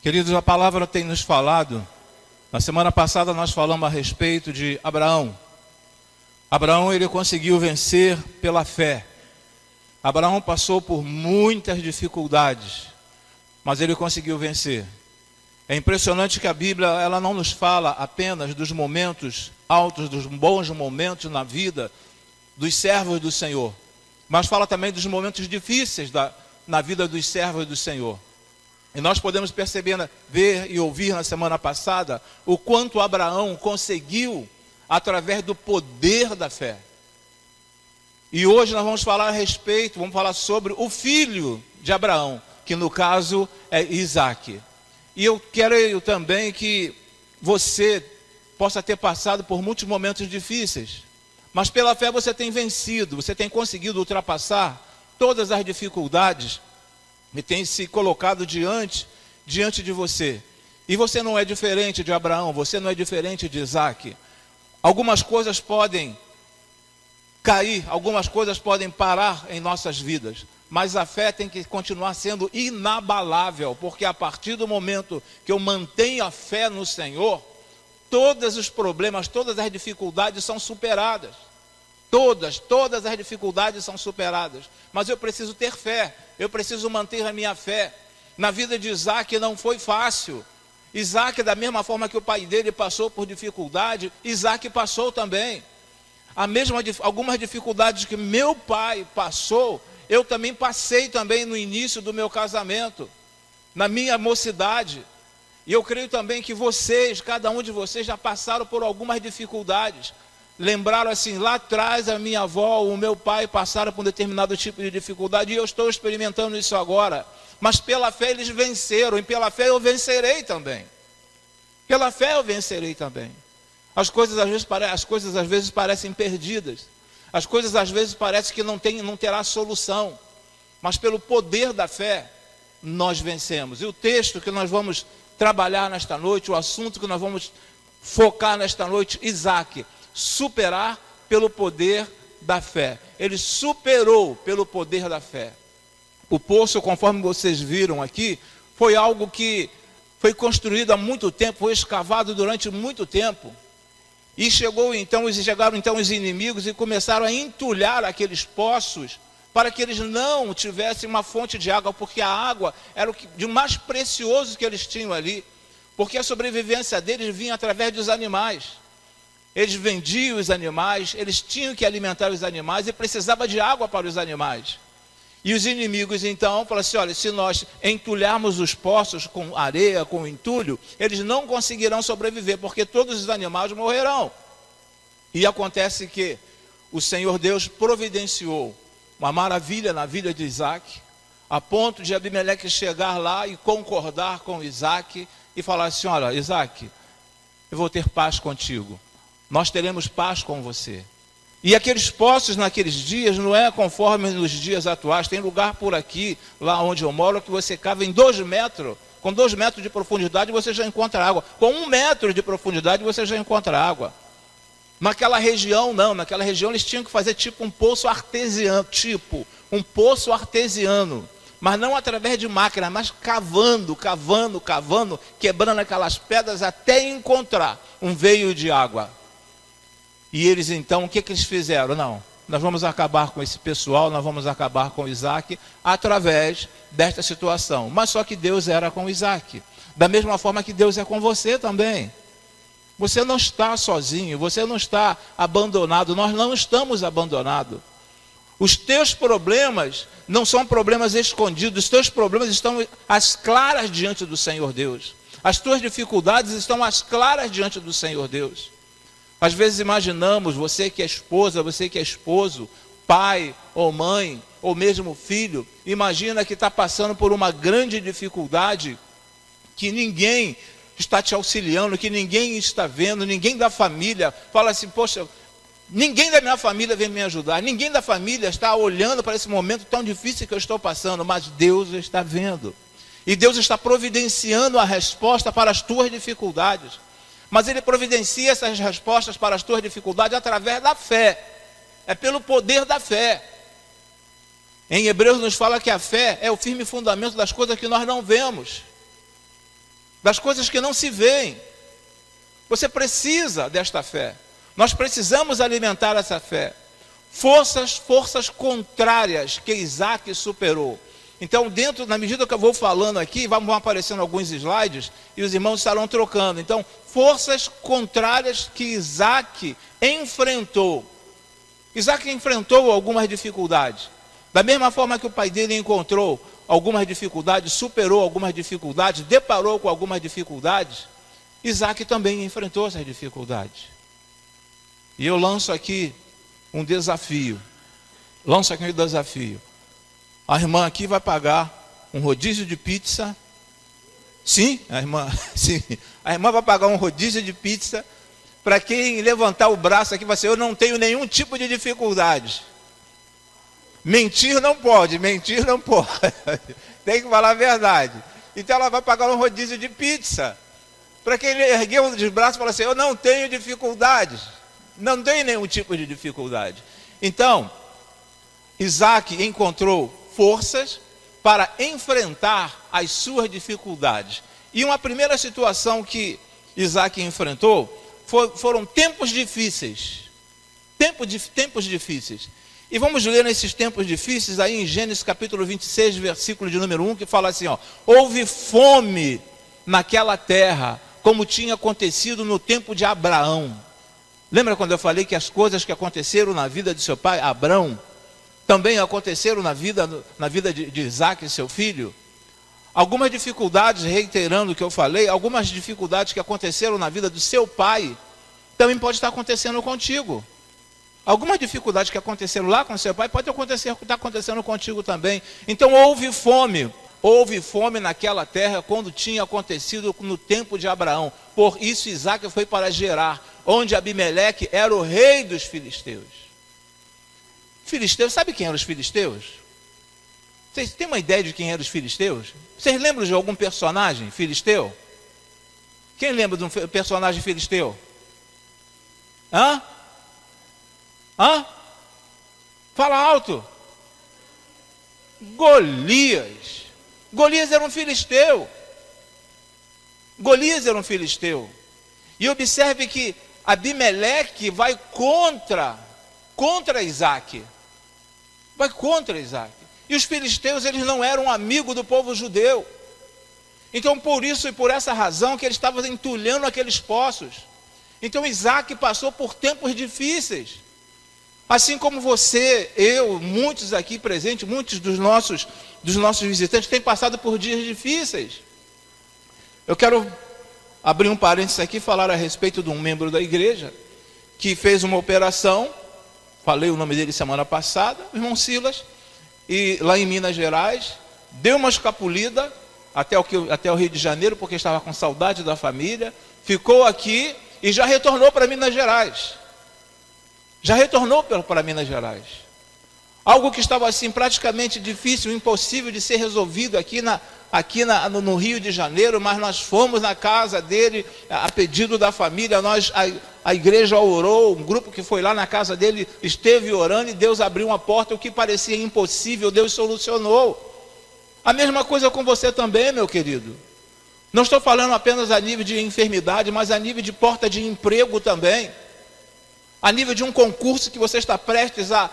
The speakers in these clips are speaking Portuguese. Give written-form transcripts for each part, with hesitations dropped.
Queridos, a palavra tem nos falado. Na semana passada nós falamos a respeito de Abraão. Abraão, ele conseguiu vencer pela fé. Abraão passou por muitas dificuldades, mas ele conseguiu vencer. É impressionante que a Bíblia, ela não nos fala apenas dos momentos altos, dos bons momentos na vida dos servos do Senhor, mas fala também dos momentos difíceis na vida dos servos do Senhor. E nós podemos perceber, ver e ouvir na semana passada o quanto Abraão conseguiu através do poder da fé. E hoje nós vamos falar a respeito, vamos falar sobre o filho de Abraão, que no caso é Isaque. E eu quero também que você possa ter passado por muitos momentos difíceis, mas pela fé você tem vencido, você tem conseguido ultrapassar todas as dificuldades e tem se colocado diante de você. E você não é diferente de Abraão, você não é diferente de Isaque. Algumas coisas podem cair, algumas coisas podem parar em nossas vidas, mas a fé tem que continuar sendo inabalável, porque a partir do momento que eu mantenho a fé no Senhor, todos os problemas, todas as dificuldades são superadas. Todas as dificuldades são superadas. Mas eu preciso ter fé, eu preciso manter a minha fé. Na vida de Isaque não foi fácil. Isaque, da mesma forma que o pai dele passou por dificuldade, Isaque passou também. Algumas dificuldades que meu pai passou, eu também passei também no início do meu casamento, na minha mocidade. E eu creio também que vocês, cada um de vocês já passaram por algumas dificuldades. Lembraram assim, lá atrás a minha avó, o meu pai passaram por um determinado tipo de dificuldade e eu estou experimentando isso agora. Mas pela fé eles venceram e pela fé eu vencerei também. Pela fé eu vencerei também. As coisas às vezes parecem perdidas. As coisas às vezes parecem que não terá solução. Mas pelo poder da fé nós vencemos. E o texto que nós vamos trabalhar nesta noite, o assunto que nós vamos focar nesta noite, Isaque. Superar pelo poder da fé. Ele superou pelo poder da fé. O poço, conforme vocês viram aqui, foi algo que foi construído há muito tempo, foi escavado durante muito tempo. E chegaram então os inimigos e começaram a entulhar aqueles poços para que eles não tivessem uma fonte de água, porque a água era o de mais precioso que eles tinham ali, porque a sobrevivência deles vinha através dos animais. Eles vendiam os animais, eles tinham que alimentar os animais e precisava de água para os animais. E os inimigos então falaram assim, olha, se nós entulharmos os poços com areia, com entulho, eles não conseguirão sobreviver, porque todos os animais morrerão. E acontece que o Senhor Deus providenciou uma maravilha na vida de Isaque, a ponto de Abimeleque chegar lá e concordar com Isaque e falar assim, olha, Isaque, eu vou ter paz contigo. Nós teremos paz com você. E aqueles poços naqueles dias não é conforme nos dias atuais. Tem lugar por aqui, lá onde eu moro, que você cava em 2 metros. Com 2 metros de profundidade você já encontra água. Com 1 metro de profundidade você já encontra água. Naquela região não, naquela região eles tinham que fazer tipo um poço artesiano. Mas não através de máquina, mas cavando, quebrando aquelas pedras até encontrar um veio de água. E eles então, o que eles fizeram? Não, nós vamos acabar com esse pessoal, nós vamos acabar com Isaque através desta situação. Mas só que Deus era com Isaque. Da mesma forma que Deus é com você também. Você não está sozinho, você não está abandonado, nós não estamos abandonados. Os teus problemas não são problemas escondidos, os teus problemas estão às claras diante do Senhor Deus. As tuas dificuldades estão às claras diante do Senhor Deus. Às vezes imaginamos, você que é esposa, você que é esposo, pai ou mãe, ou mesmo filho, imagina que está passando por uma grande dificuldade, que ninguém está te auxiliando, que ninguém está vendo, ninguém da família fala assim, poxa, ninguém da minha família vem me ajudar, ninguém da família está olhando para esse momento tão difícil que eu estou passando, mas Deus está vendo. E Deus está providenciando a resposta para as tuas dificuldades. Mas Ele providencia essas respostas para as tuas dificuldades através da fé. É pelo poder da fé. Em Hebreus nos fala que a fé é o firme fundamento das coisas que nós não vemos. das coisas que não se veem. Você precisa desta fé. Nós precisamos alimentar essa fé. Forças contrárias que Isaac superou. Então, na medida que eu vou falando aqui, vão aparecendo alguns slides e os irmãos estarão trocando. Então, forças contrárias que Isaac enfrentou. Isaac enfrentou algumas dificuldades. Da mesma forma que o pai dele encontrou algumas dificuldades, superou algumas dificuldades, deparou com algumas dificuldades, Isaac também enfrentou essas dificuldades. E eu lanço aqui um desafio. A irmã aqui vai pagar um rodízio de pizza. Sim, a irmã vai pagar um rodízio de pizza para quem levantar o braço aqui e vai dizer: eu não tenho nenhum tipo de dificuldade. Mentir não pode. Tem que falar a verdade. Então ela vai pagar um rodízio de pizza para quem ergueu os braços e falar assim: eu não tenho dificuldades. Não tenho nenhum tipo de dificuldade. Então, Isaac encontrou forças para enfrentar as suas dificuldades. E uma primeira situação que Isaac enfrentou foram tempos difíceis. Tempos difíceis. E vamos ler nesses tempos difíceis aí em Gênesis capítulo 26, versículo de número 1, que fala assim, houve fome naquela terra, como tinha acontecido no tempo de Abraão. Lembra quando eu falei que as coisas que aconteceram na vida de seu pai, Abrão, também aconteceram na vida de Isaac, seu filho? Algumas dificuldades, reiterando o que eu falei, algumas dificuldades que aconteceram na vida do seu pai, também pode estar acontecendo contigo. Algumas dificuldades que aconteceram lá com seu pai, pode estar acontecendo contigo também. Então houve fome naquela terra quando tinha acontecido no tempo de Abraão. Por isso Isaac foi para Gerar, onde Abimeleque era o rei dos filisteus. Filisteus, sabe quem eram os filisteus? Vocês têm uma ideia de quem eram os filisteus? Vocês lembram de algum personagem filisteu? Quem lembra de um personagem filisteu? Hã? Fala alto. Golias. Golias era um filisteu. E observe que Abimeleque vai contra Isaac. E os filisteus, eles não eram amigos do povo judeu. Então, por isso e por essa razão que eles estavam entulhando aqueles poços. Então, Isaac passou por tempos difíceis. Assim como você, eu, muitos aqui presentes, muitos dos nossos visitantes têm passado por dias difíceis. Eu quero abrir um parênteses aqui e falar a respeito de um membro da igreja que fez uma operação, falei o nome dele semana passada, o irmão Silas, e lá em Minas Gerais, deu uma escapulida até o Rio de Janeiro, porque estava com saudade da família, ficou aqui e já retornou para Minas Gerais. Algo que estava assim praticamente difícil, impossível de ser resolvido aqui no Rio de Janeiro, mas nós fomos na casa dele, a pedido da família, a igreja orou, um grupo que foi lá na casa dele esteve orando e Deus abriu uma porta, o que parecia impossível, Deus solucionou. A mesma coisa com você também, meu querido. Não estou falando apenas a nível de enfermidade, mas a nível de porta de emprego também. A nível de um concurso que você está prestes a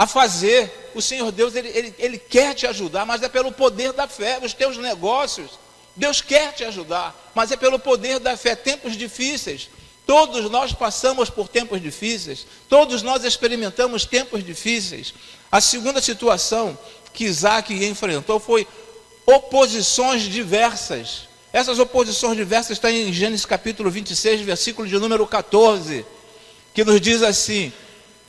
fazer. O Senhor Deus, Ele quer te ajudar, mas é pelo poder da fé. Os teus negócios, Deus quer te ajudar, mas é pelo poder da fé. Tempos difíceis, todos nós passamos por tempos difíceis, todos nós experimentamos tempos difíceis. A segunda situação que Isaac enfrentou foi oposições diversas. Essas oposições diversas estão em Gênesis capítulo 26, versículo de número 14, que nos diz assim: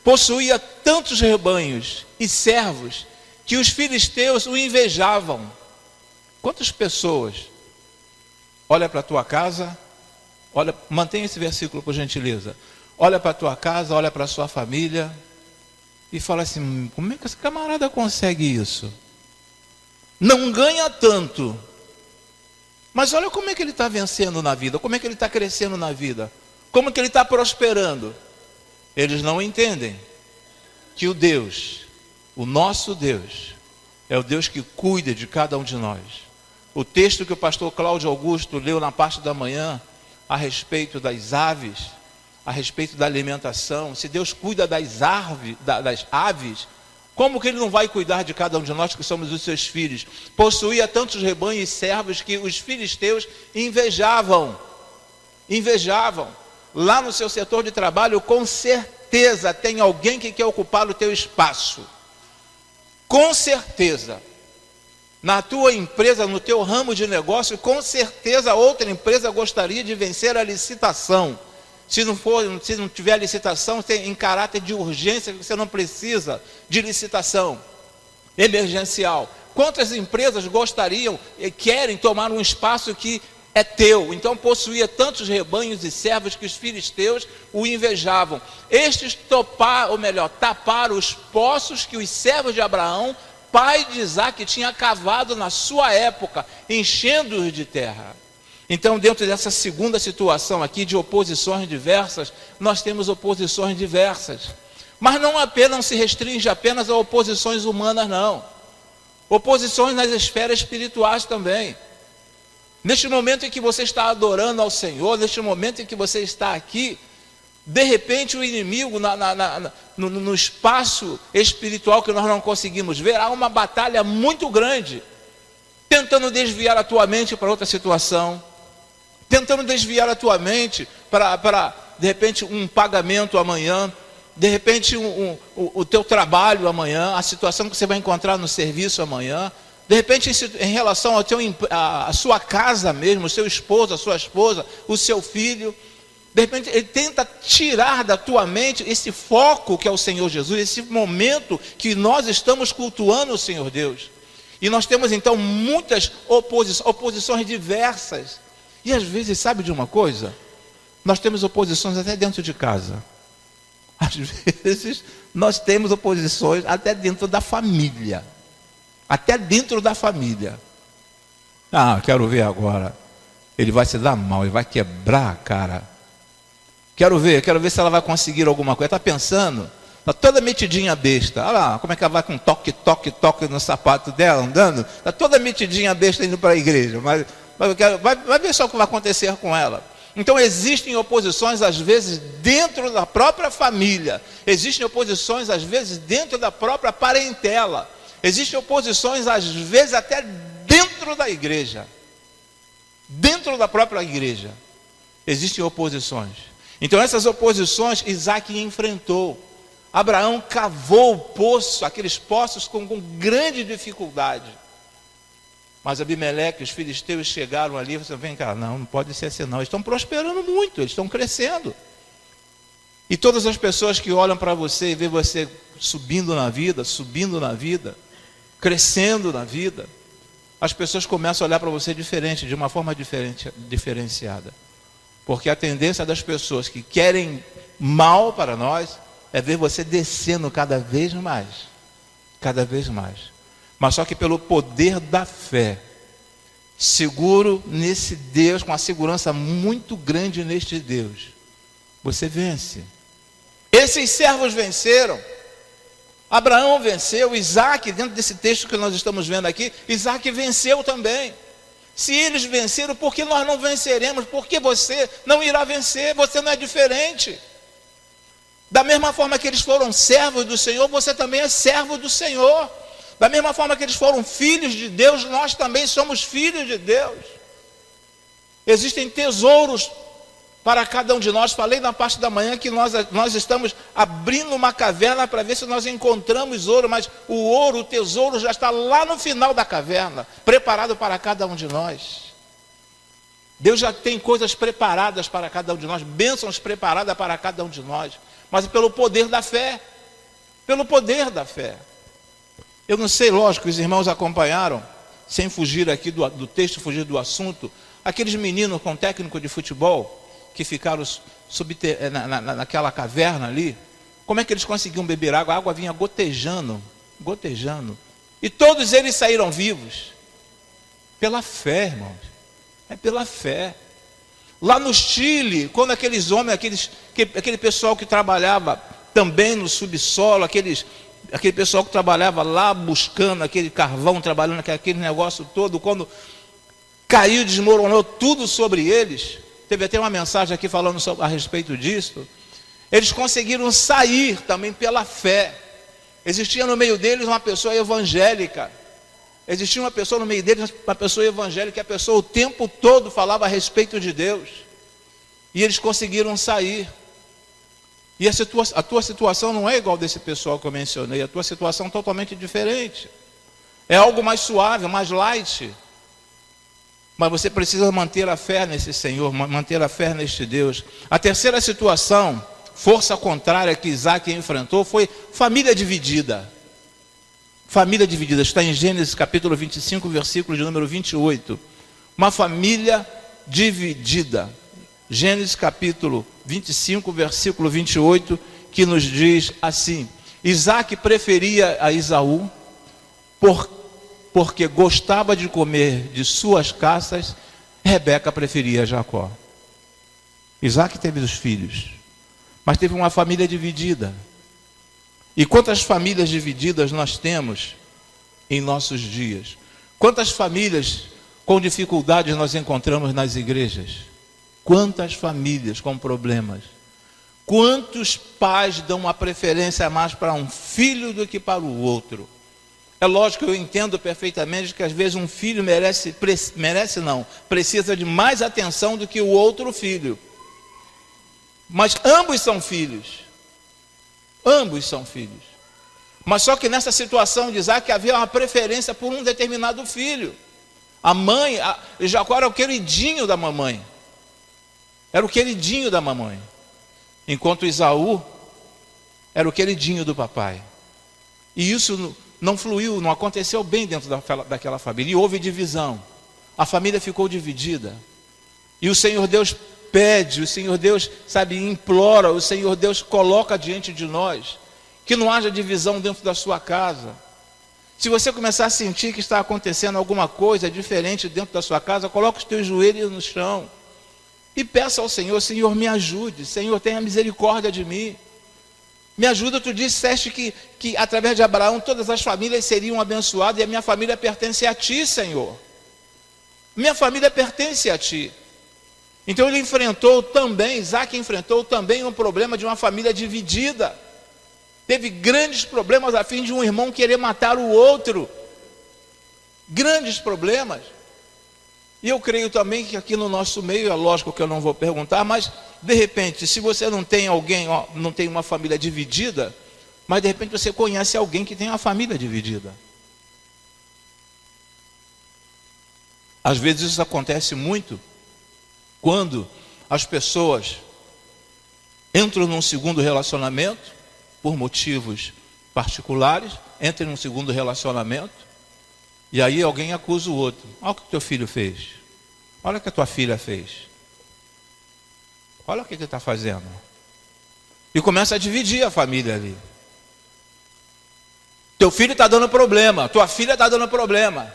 possuía tantos rebanhos e servos que os filisteus o invejavam. Quantas pessoas? Olha para a tua casa, mantenha esse versículo por gentileza. Olha para a tua casa, olha para a sua família e fala assim: como é que esse camarada consegue isso? Não ganha tanto, mas olha como é que ele está vencendo na vida, como é que ele está crescendo na vida, como é que ele está prosperando. Eles não entendem que o nosso Deus, é o Deus que cuida de cada um de nós. O texto que o pastor Cláudio Augusto leu na parte da manhã, a respeito das aves, a respeito da alimentação. Se Deus cuida das aves, como que Ele não vai cuidar de cada um de nós que somos os seus filhos? Possuía tantos rebanhos e servos que os filisteus invejavam. Lá no seu setor de trabalho, com certeza tem alguém que quer ocupar o teu espaço. Com certeza. Na tua empresa, no teu ramo de negócio, com certeza outra empresa gostaria de vencer a licitação. Se não tiver licitação, tem em caráter de urgência, você não precisa de licitação emergencial. Quantas empresas gostariam e querem tomar um espaço que é teu? Então possuía tantos rebanhos e servos que os filisteus o invejavam. Estes taparam os poços que os servos de Abraão, pai de Isaque, tinha cavado na sua época, enchendo-os de terra. Então, dentro dessa segunda situação aqui de oposições diversas, nós temos oposições diversas. Mas não se restringe apenas a oposições humanas, não. Oposições nas esferas espirituais também. Neste momento em que você está adorando ao Senhor, neste momento em que você está aqui, de repente o inimigo, no espaço espiritual que nós não conseguimos ver, há uma batalha muito grande, tentando desviar a tua mente para outra situação, tentando desviar a tua mente para de repente, um pagamento amanhã, de repente, o teu trabalho amanhã, a situação que você vai encontrar no serviço amanhã, de repente, em relação à sua casa mesmo, o seu esposo, a sua esposa, o seu filho. De repente, ele tenta tirar da tua mente esse foco que é o Senhor Jesus, esse momento que nós estamos cultuando o Senhor Deus. E nós temos então muitas oposições diversas. E às vezes, sabe de uma coisa? Nós temos oposições até dentro de casa. Às vezes, nós temos oposições até dentro da família. Até dentro da família. Ah, quero ver agora. Ele vai se dar mal, ele vai quebrar a cara. Quero ver se ela vai conseguir alguma coisa. Está pensando? Está toda metidinha besta. Olha lá, como é que ela vai com toque no sapato dela, andando. Está toda metidinha besta indo para a igreja. Mas vai ver só o que vai acontecer com ela. Então existem oposições às vezes dentro da própria família. Existem oposições às vezes dentro da própria parentela. Existem oposições às vezes até dentro da igreja. Dentro da própria igreja. Existem oposições. Então essas oposições Isaque enfrentou. Abraão cavou o poço, aqueles poços com grande dificuldade. Mas Abimeleque, os filisteus chegaram ali e falaram: vem cá, não pode ser assim não. Eles estão prosperando muito, eles estão crescendo. E todas as pessoas que olham para você e vê você subindo na vida, crescendo na vida, as pessoas começam a olhar para você diferente, de uma forma diferenciada. Porque a tendência das pessoas que querem mal para nós é ver você descendo cada vez mais. Cada vez mais. Mas só que pelo poder da fé, seguro nesse Deus, com a segurança muito grande neste Deus, você vence. Esses servos venceram. Abraão venceu, Isaque, dentro desse texto que nós estamos vendo aqui, Isaque venceu também. Se eles venceram, por que nós não venceremos? Por que você não irá vencer? Você não é diferente. Da mesma forma que eles foram servos do Senhor, você também é servo do Senhor. Da mesma forma que eles foram filhos de Deus, nós também somos filhos de Deus. Existem tesouros para cada um de nós. Falei na parte da manhã que nós estamos abrindo uma caverna para ver se nós encontramos ouro, mas o ouro, o tesouro já está lá no final da caverna, preparado para cada um de nós. Deus já tem coisas preparadas para cada um de nós, bênçãos preparadas para cada um de nós, mas pelo poder da fé. Pelo poder da fé. Eu não sei, lógico, os irmãos acompanharam, sem fugir aqui do texto, fugir do assunto, aqueles meninos com técnico de futebol, que ficaram naquela caverna ali. Como é que eles conseguiam beber água? A água vinha gotejando. E todos eles saíram vivos. Pela fé, irmãos. É pela fé. Lá no Chile, quando aqueles homens, aquele pessoal que trabalhava também no subsolo, aquele pessoal que trabalhava lá buscando aquele carvão, trabalhando aquele negócio todo, quando caiu, desmoronou tudo sobre eles. Teve até uma mensagem aqui falando a respeito disso. Eles conseguiram sair também pela fé. Existia no meio deles uma pessoa evangélica. Existia uma pessoa no meio deles, uma pessoa evangélica, que a pessoa o tempo todo falava a respeito de Deus. E eles conseguiram sair. E a tua situação não é igual desse pessoal que eu mencionei. A tua situação é totalmente diferente. É algo mais suave, mais light. Mas você precisa manter a fé nesse Senhor, manter a fé neste Deus. A terceira situação, força contrária que Isaac enfrentou, foi família dividida. Família dividida, está em Gênesis capítulo 25, versículo de número 28. Uma família dividida. Gênesis capítulo 25, versículo 28, que nos diz assim: Isaac preferia a Esaú, porque gostava de comer de suas caças. Rebeca preferia Jacó. Isaac teve os filhos, mas teve uma família dividida. E quantas famílias divididas nós temos em nossos dias? Quantas famílias com dificuldades nós encontramos nas igrejas? Quantas famílias com problemas? Quantos pais dão uma preferência mais para um filho do que para o outro? É lógico que eu entendo perfeitamente que às vezes um filho precisa de mais atenção do que o outro filho. Mas ambos são filhos. Ambos são filhos. Mas só que nessa situação de Isaac havia uma preferência por um determinado filho. A mãe, Jacó era o queridinho da mamãe. Era o queridinho da mamãe. Enquanto Esaú era o queridinho do papai. E isso não fluiu, não aconteceu bem dentro daquela família. E houve divisão. A família ficou dividida. E o Senhor Deus pede, o Senhor Deus, implora, o Senhor Deus coloca diante de nós que não haja divisão dentro da sua casa. Se você começar a sentir que está acontecendo alguma coisa diferente dentro da sua casa, coloque os teus joelhos no chão e peça ao Senhor: Senhor, me ajude, Senhor, tenha misericórdia de mim. Me ajuda. Tu disseste que através de Abraão todas as famílias seriam abençoadas, e a minha família pertence a Ti, Senhor. Minha família pertence a Ti. Então Isaac enfrentou também um problema de uma família dividida. Teve grandes problemas a fim de um irmão querer matar o outro. Grandes problemas. E eu creio também que aqui no nosso meio, é lógico que eu não vou perguntar, mas de repente, se você não tem alguém, não tem uma família dividida, mas de repente você conhece alguém que tem uma família dividida. Às vezes isso acontece muito quando as pessoas entram num segundo relacionamento, por motivos particulares, entram num segundo relacionamento, e aí alguém acusa o outro. Olha o que teu filho fez. Olha o que a tua filha fez. Olha o que ele está fazendo. E começa a dividir a família ali. Teu filho está dando problema, tua filha está dando problema.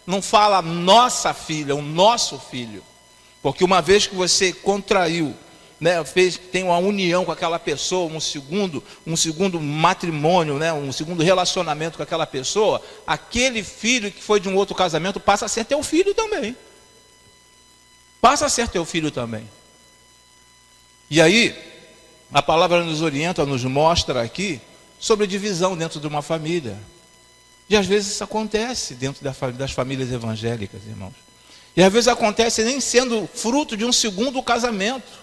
Não fala nossa filha, o nosso filho. Porque uma vez que você contraiu, tem uma união com aquela pessoa, um segundo matrimônio, um segundo relacionamento com aquela pessoa, aquele filho que foi de um outro casamento passa a ser teu filho também. Passa a ser teu filho também. E aí, a palavra nos orienta, nos mostra aqui sobre divisão dentro de uma família. E às vezes isso acontece dentro das famílias evangélicas, irmãos. E às vezes acontece nem sendo fruto de um segundo casamento.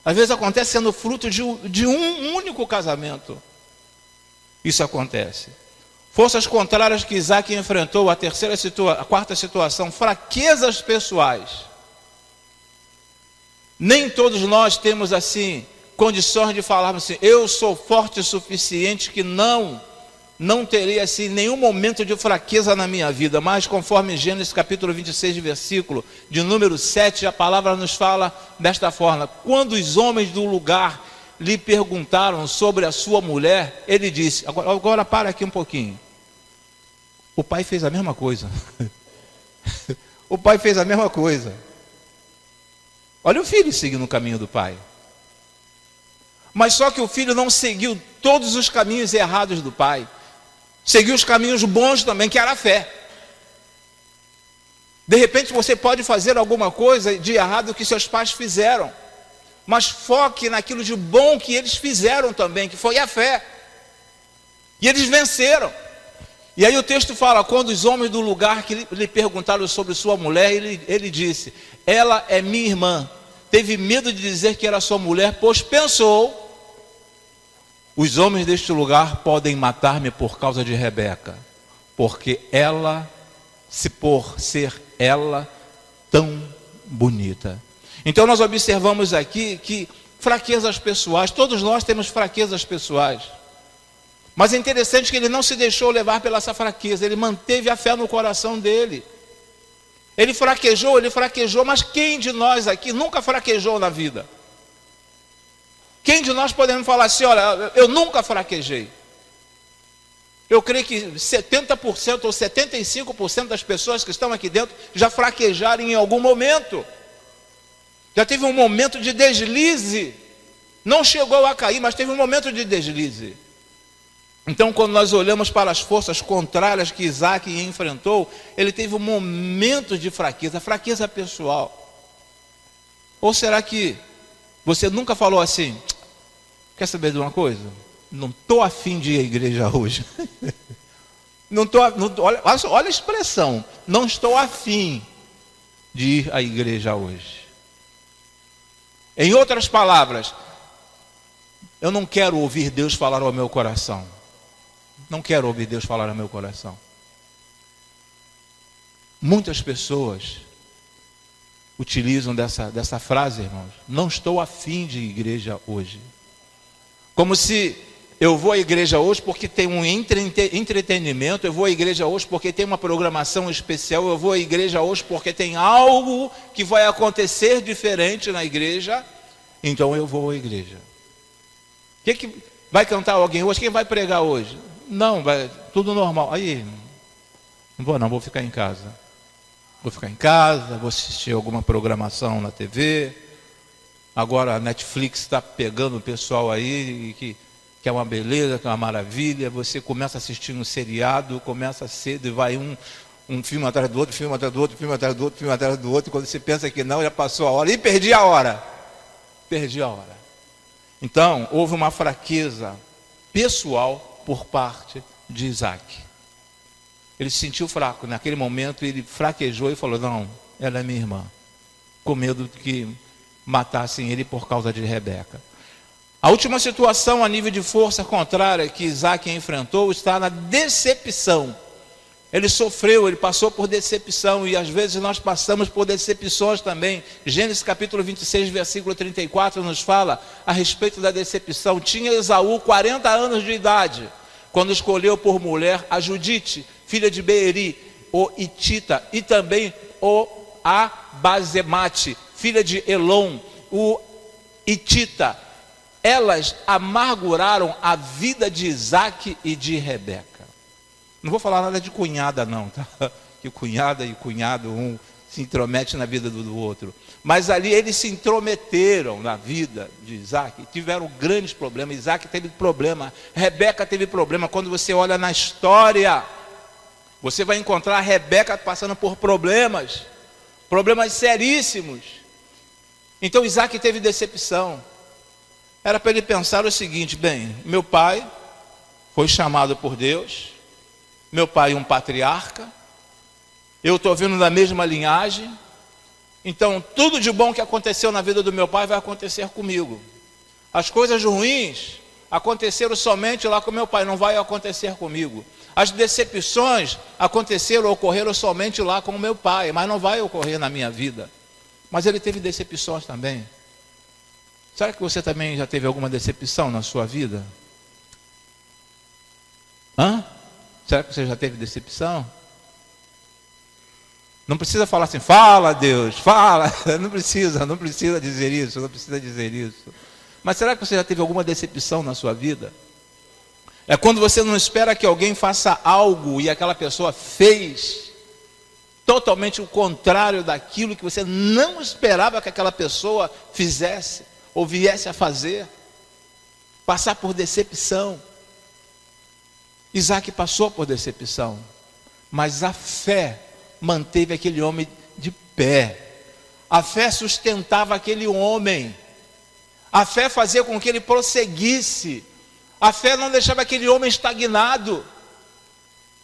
Às vezes acontece sendo fruto de um único casamento. Isso acontece. Forças contrárias que Isaac enfrentou, a quarta situação, fraquezas pessoais. Nem todos nós temos assim condições de falarmos assim: eu sou forte o suficiente que não terei assim nenhum momento de fraqueza na minha vida. Mas conforme Gênesis capítulo 26, versículo de número 7, a palavra nos fala desta forma: quando os homens do lugar lhe perguntaram sobre a sua mulher, ele disse, agora para aqui um pouquinho. O pai fez a mesma coisa. O pai fez a mesma coisa. Olha o filho seguindo o caminho do pai. Mas só que o filho não seguiu todos os caminhos errados do pai. Seguiu os caminhos bons também, que era a fé. De repente você pode fazer alguma coisa de errado que seus pais fizeram, mas foque naquilo de bom que eles fizeram também, que foi a fé. E eles venceram. E aí o texto fala, quando os homens do lugar que lhe perguntaram sobre sua mulher, ele disse, ela é minha irmã. Teve medo de dizer que era sua mulher, pois pensou, os homens deste lugar podem matar-me por causa de Rebeca, porque ela, se por ser ela tão bonita. Então nós observamos aqui que fraquezas pessoais, todos nós temos fraquezas pessoais. Mas é interessante que ele não se deixou levar pela essa fraqueza, ele manteve a fé no coração dele. Ele fraquejou, mas quem de nós aqui nunca fraquejou na vida? Quem de nós podemos falar assim, olha, eu nunca fraquejei? Eu creio que 70% ou 75% das pessoas que estão aqui dentro já fraquejaram em algum momento. Já teve um momento de deslize. Não chegou a cair, mas teve um momento de deslize. Então, quando nós olhamos para as forças contrárias que Isaac enfrentou, ele teve um momento de fraqueza pessoal. Ou será que você nunca falou assim, quer saber de uma coisa? Não estou afim de ir à igreja hoje. Olha a expressão, não estou afim de ir à igreja hoje. Em outras palavras, eu não quero ouvir Deus falar ao meu coração. Não quero ouvir Deus falar ao meu coração. Muitas pessoas utilizam dessa frase, irmãos. Não estou afim de igreja hoje. Como se eu vou à igreja hoje porque tem um entretenimento, eu vou à igreja hoje porque tem uma programação especial, eu vou à igreja hoje porque tem algo que vai acontecer diferente na igreja, então eu vou à igreja. Que vai cantar alguém hoje? Quem vai pregar hoje? Não, vai tudo normal. Aí, não vou ficar em casa. Vou ficar em casa, vou assistir alguma programação na TV. Agora a Netflix está pegando o pessoal aí, que é uma beleza, que é uma maravilha. Você começa a assistir um seriado, começa cedo e vai um filme atrás do outro, filme atrás do outro, filme atrás do outro, filme atrás do outro. E quando você pensa que não, já passou a hora. E perdi a hora. Perdi a hora. Então, houve uma fraqueza pessoal por parte de Isaac. Ele se sentiu fraco. Naquele momento ele fraquejou e falou, não, ela é minha irmã. Com medo de que matassem ele por causa de Rebeca. A última situação a nível de força contrária que Isaac enfrentou está na decepção. Ele sofreu, ele passou por decepção, e às vezes nós passamos por decepções também. Gênesis capítulo 26, versículo 34 nos fala a respeito da decepção. Tinha Esaú 40 anos de idade, quando escolheu por mulher a Judite, filha de Beeri, o Itita, e também o Abazemate, filha de Elon, o Itita. Elas amarguraram a vida de Isaac e de Rebeca. Não vou falar nada de cunhada não, tá? Que cunhada e cunhado, um se intromete na vida do outro. Mas ali eles se intrometeram na vida de Isaac, tiveram grandes problemas. Isaac teve problema, Rebeca teve problema. Quando você olha na história, você vai encontrar a Rebeca passando por problemas seríssimos. Então Isaac teve decepção. Era para ele pensar o seguinte, bem, meu pai foi chamado por Deus, meu pai é um patriarca, eu estou vindo da mesma linhagem, então tudo de bom que aconteceu na vida do meu pai vai acontecer comigo. As coisas ruins aconteceram somente lá com meu pai, não vai acontecer comigo. As decepções ocorreram somente lá com o meu pai, mas não vai ocorrer na minha vida. Mas ele teve decepções também. Será que você também já teve alguma decepção na sua vida? Será que você já teve decepção? Não precisa falar assim, fala Deus, fala. Não precisa dizer isso, Mas será que você já teve alguma decepção na sua vida? É quando você não espera que alguém faça algo e aquela pessoa fez totalmente o contrário daquilo que você não esperava que aquela pessoa fizesse ou viesse a fazer. Passar por decepção. Isaac passou por decepção, mas a fé manteve aquele homem pé. A fé sustentava aquele homem. A fé fazia com que ele prosseguisse. A fé não deixava aquele homem estagnado.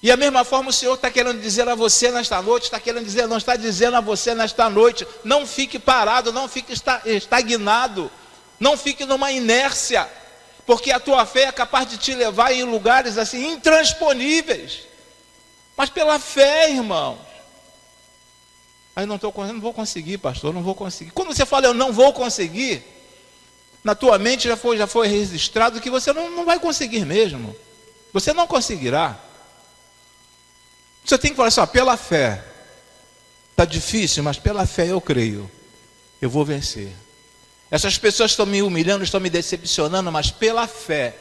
E a mesma forma o Senhor está querendo dizer a você nesta noite, não está dizendo a você nesta noite, não fique parado, não fique estagnado, não fique numa inércia, porque a tua fé é capaz de te levar em lugares assim intransponíveis. Mas pela fé, irmãos. Aí não vou conseguir, pastor, não vou conseguir. Quando você fala eu não vou conseguir, na tua mente já foi registrado que você não vai conseguir mesmo. Você não conseguirá. Você tem que falar assim, pela fé. Está difícil, mas pela fé eu creio. Eu vou vencer. Essas pessoas estão me humilhando, estão me decepcionando, mas pela fé.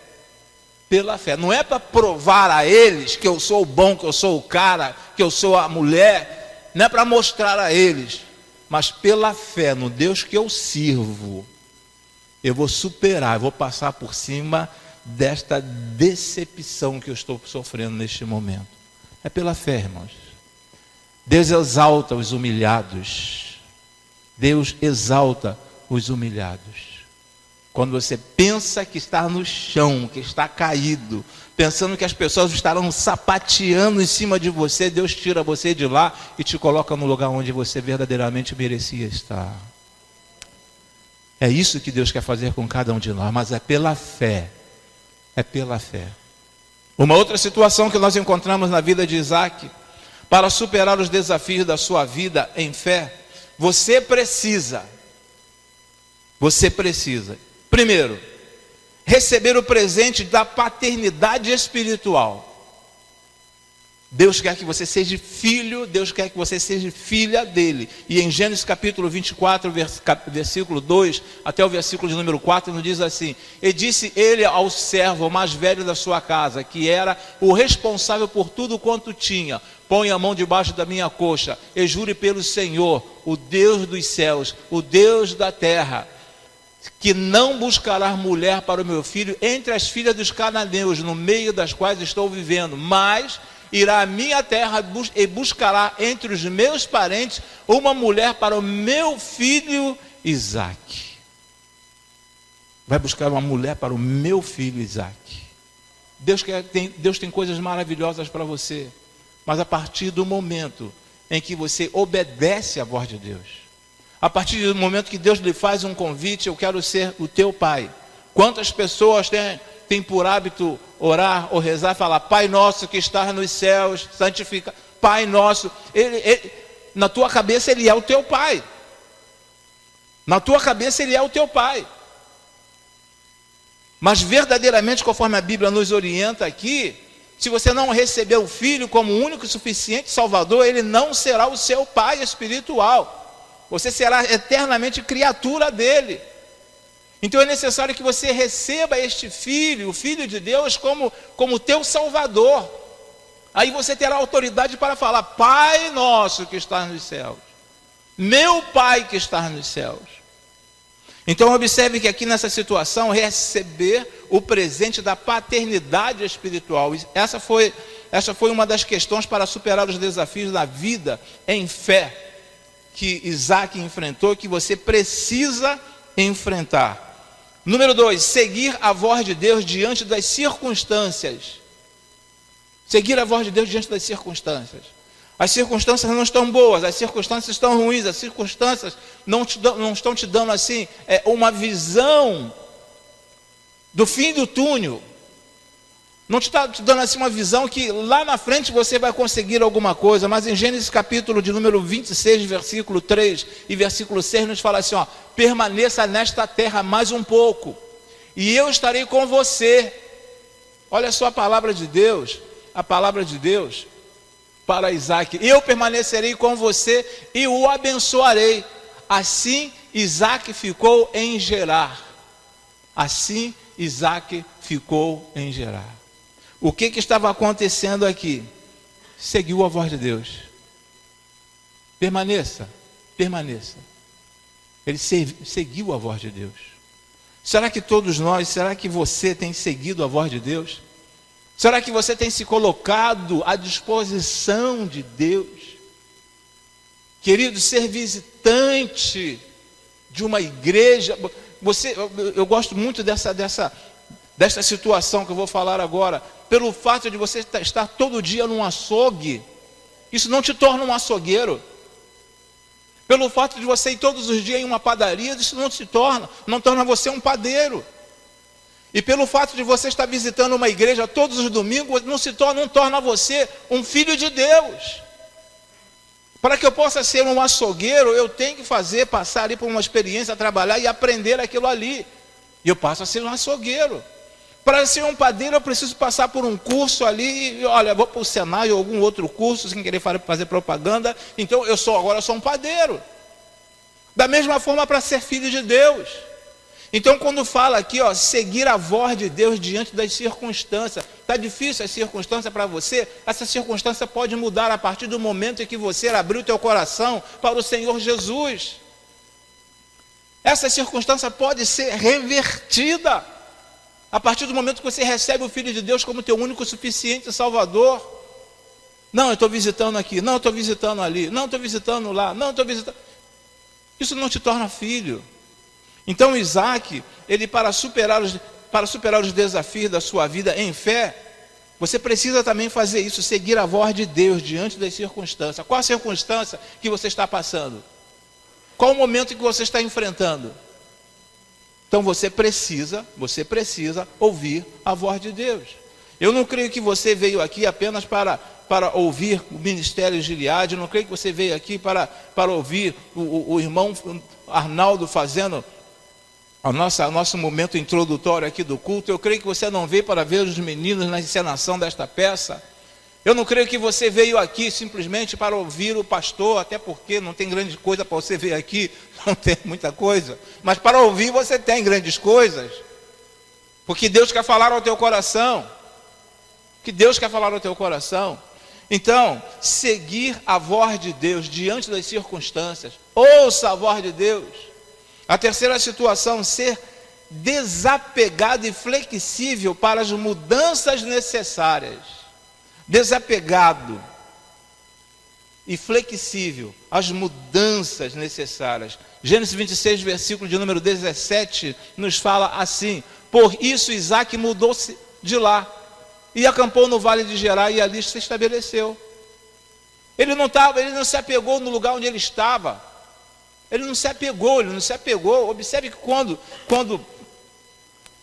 Pela fé. Não é para provar a eles que eu sou o bom, que eu sou o cara, que eu sou a mulher. Não é para mostrar a eles. Mas pela fé no Deus que eu sirvo, eu vou superar, eu vou passar por cima desta decepção que eu estou sofrendo neste momento. É pela fé, irmãos. Deus exalta os humilhados. Deus exalta os humilhados. Quando você pensa que está no chão, que está caído, pensando que as pessoas estarão sapateando em cima de você, Deus tira você de lá e te coloca no lugar onde você verdadeiramente merecia estar. É isso que Deus quer fazer com cada um de nós, mas é pela fé. É pela fé. Uma outra situação que nós encontramos na vida de Isaac, para superar os desafios da sua vida em fé, você precisa, primeiro, receber o presente da paternidade espiritual. Deus quer que você seja filho, Deus quer que você seja filha dele. E em Gênesis capítulo 24, versículo 2, até o versículo de número 4, nos diz assim: e disse ele ao servo mais velho da sua casa, que era o responsável por tudo quanto tinha: põe a mão debaixo da minha coxa, e jure pelo Senhor, o Deus dos céus, o Deus da terra, que não buscará mulher para o meu filho entre as filhas dos cananeus, no meio das quais estou vivendo, mas irá à minha terra e buscará entre os meus parentes uma mulher para o meu filho Isaque. Vai buscar uma mulher para o meu filho Isaque. Deus tem coisas maravilhosas para você, mas a partir do momento em que você obedece à voz de Deus, a partir do momento que Deus lhe faz um convite: eu quero ser o teu pai. Quantas pessoas tem por hábito orar ou rezar e falar: Pai nosso que estás nos céus, santifica. Pai nosso, na tua cabeça ele é o teu pai. Na tua cabeça ele é o teu pai. Mas verdadeiramente, conforme a Bíblia nos orienta aqui, se você não receber o Filho como único e suficiente Salvador, ele não será o seu pai espiritual. Você será eternamente criatura dele. Então é necessário que você receba este Filho, o Filho de Deus, como teu Salvador. Aí você terá autoridade para falar: Pai nosso que estás nos céus, meu Pai que estás nos céus. Então observe que aqui nessa situação, receber o presente da paternidade espiritual, essa foi uma das questões para superar os desafios da vida em fé que Isaac enfrentou, que você precisa enfrentar. Número 2, seguir a voz de Deus diante das circunstâncias. Seguir a voz de Deus diante das circunstâncias. As circunstâncias não estão boas, as circunstâncias estão ruins, as circunstâncias não estão te dando assim uma visão do fim do túnel. Não está te dando assim uma visão que lá na frente você vai conseguir alguma coisa. Mas em Gênesis capítulo de número 26, versículo 3 e versículo 6, nos fala assim: permaneça nesta terra mais um pouco, e eu estarei com você. Olha só a palavra de Deus para Isaac: eu permanecerei com você e o abençoarei. Assim Isaac ficou em Gerar. Assim Isaac ficou em Gerar. O que estava acontecendo aqui? Seguiu a voz de Deus. Permaneça. Ele seguiu a voz de Deus. Será que todos nós, será que você tem seguido a voz de Deus? Será que você tem se colocado à disposição de Deus? Querido, ser visitante de uma igreja, eu gosto muito desta situação que eu vou falar agora. Pelo fato de você estar todo dia num açougue, isso não te torna um açougueiro. Pelo fato de você ir todos os dias em uma padaria, isso não torna você um padeiro. E pelo fato de você estar visitando uma igreja todos os domingos, não torna você um filho de Deus. Para que eu possa ser um açougueiro, eu tenho que passar ali por uma experiência, trabalhar e aprender aquilo ali. E eu passo a ser um açougueiro. Para ser um padeiro, eu preciso passar por um curso ali. Olha, vou para o Senai ou algum outro curso, sem querer fazer propaganda. Então, agora eu sou um padeiro. Da mesma forma, para ser filho de Deus. Então, quando fala aqui, seguir a voz de Deus diante das circunstâncias. Está difícil a circunstância para você? Essa circunstância pode mudar a partir do momento em que você abrir o teu coração para o Senhor Jesus. Essa circunstância pode ser revertida a partir do momento que você recebe o Filho de Deus como teu único suficiente Salvador. Não, eu estou visitando aqui, não, eu estou visitando ali, não, estou visitando lá, não, estou visitando. Isso não te torna filho. Então Isaac, ele para superar os desafios da sua vida em fé, você precisa também fazer isso, seguir a voz de Deus diante das circunstâncias. Qual a circunstância que você está passando? Qual o momento que você está enfrentando? Então você precisa ouvir a voz de Deus. Eu não creio que você veio aqui apenas para ouvir o Ministério Gileade, eu não creio que você veio aqui para ouvir o irmão Arnaldo fazendo o nosso momento introdutório aqui do culto. Eu creio que você não veio para ver os meninos na encenação desta peça. Eu não creio que você veio aqui simplesmente para ouvir o pastor, até porque não tem grande coisa para você ver aqui, não tem muita coisa. Mas para ouvir você tem grandes coisas, porque Deus quer falar ao teu coração. Então, seguir a voz de Deus diante das circunstâncias. Ouça a voz de Deus. A terceira situação, ser desapegado e flexível para as mudanças necessárias. Desapegado e flexível às mudanças necessárias. Gênesis 26, versículo de número 17, nos fala assim: por isso Isaac mudou-se de lá e acampou no vale de Gerar, e ali se estabeleceu. Ele não se apegou no lugar onde ele estava. Ele não se apegou. Observe que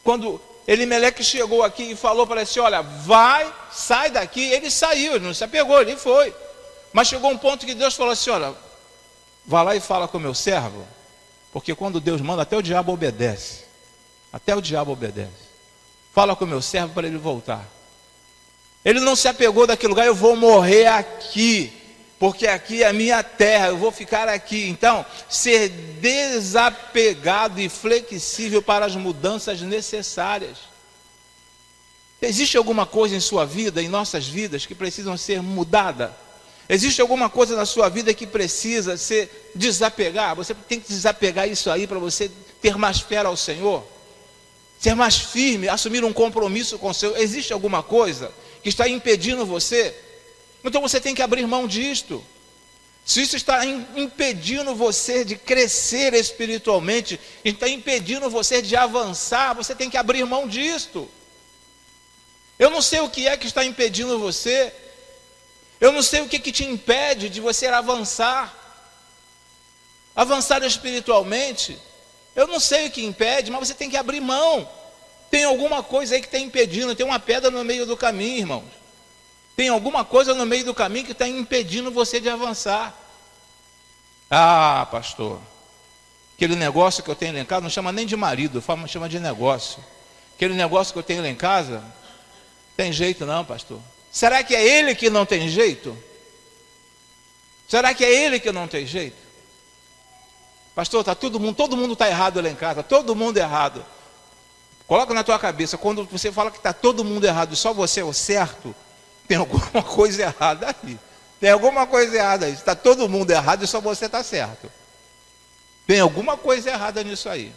quando Elimeleque chegou aqui e falou para ele assim: olha, sai daqui. Ele saiu, ele não se apegou, ele foi. Mas chegou um ponto que Deus falou assim: olha, vá lá e fala com o meu servo, porque quando Deus manda, até o diabo obedece. Fala com o meu servo para ele voltar. Ele não se apegou daquele lugar: eu vou morrer aqui, porque aqui é a minha terra, eu vou ficar aqui. Então, ser desapegado e flexível para as mudanças necessárias. Existe alguma coisa em sua vida, em nossas vidas, que precisam ser mudada? Existe alguma coisa na sua vida que precisa ser desapegar? Você tem que desapegar isso aí para você ter mais fé ao Senhor, ser mais firme, assumir um compromisso com o Senhor. Existe alguma coisa que está impedindo você? Então você tem que abrir mão disto. Se isso está impedindo você de crescer espiritualmente, está impedindo você de avançar, você tem que abrir mão disto. Eu não sei o que é que está impedindo você. Eu não sei o que te impede de você avançar espiritualmente. Eu não sei o que impede, mas você tem que abrir mão. Tem alguma coisa aí que está impedindo, tem uma pedra no meio do caminho, irmãos. Tem alguma coisa no meio do caminho que está impedindo você de avançar. Ah, pastor, aquele negócio que eu tenho lá em casa, não chama nem de marido, chama de negócio. Aquele negócio que eu tenho lá em casa, tem jeito não, pastor. Será que é ele que não tem jeito? Será que é ele que não tem jeito? Pastor, todo mundo está errado lá em casa, todo mundo errado. Coloca na tua cabeça, quando você fala que está todo mundo errado e só você é o certo, tem alguma coisa errada aí. Está todo mundo errado e só você está certo. Tem alguma coisa errada nisso aí.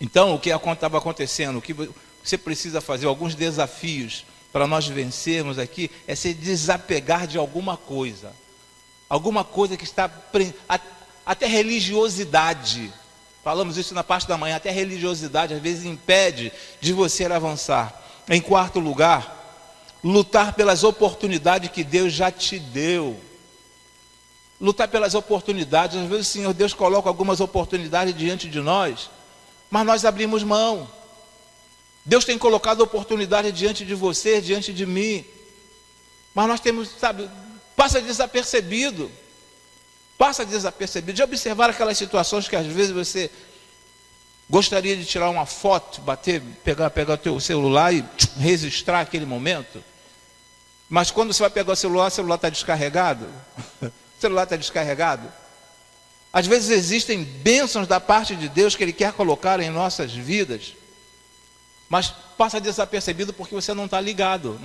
Então, o que estava acontecendo, o que você precisa fazer, alguns desafios para nós vencermos aqui, é se desapegar de alguma coisa. alguma coisa que está, até religiosidade, falamos isso na parte da manhã, até religiosidade às vezes impede de você avançar. Em quarto lugar, lutar pelas oportunidades que Deus já te deu. Lutar pelas oportunidades, às vezes o Senhor Deus coloca algumas oportunidades diante de nós, mas nós abrimos mão. Deus tem colocado oportunidade diante de você, diante de mim, mas nós temos, passa desapercebido. De observar aquelas situações que às vezes você gostaria de tirar uma foto, pegar o teu celular e registrar aquele momento, mas quando você vai pegar o celular está descarregado. O celular está descarregado. Às vezes existem bênçãos da parte de Deus que Ele quer colocar em nossas vidas, mas passa desapercebido porque você não está ligado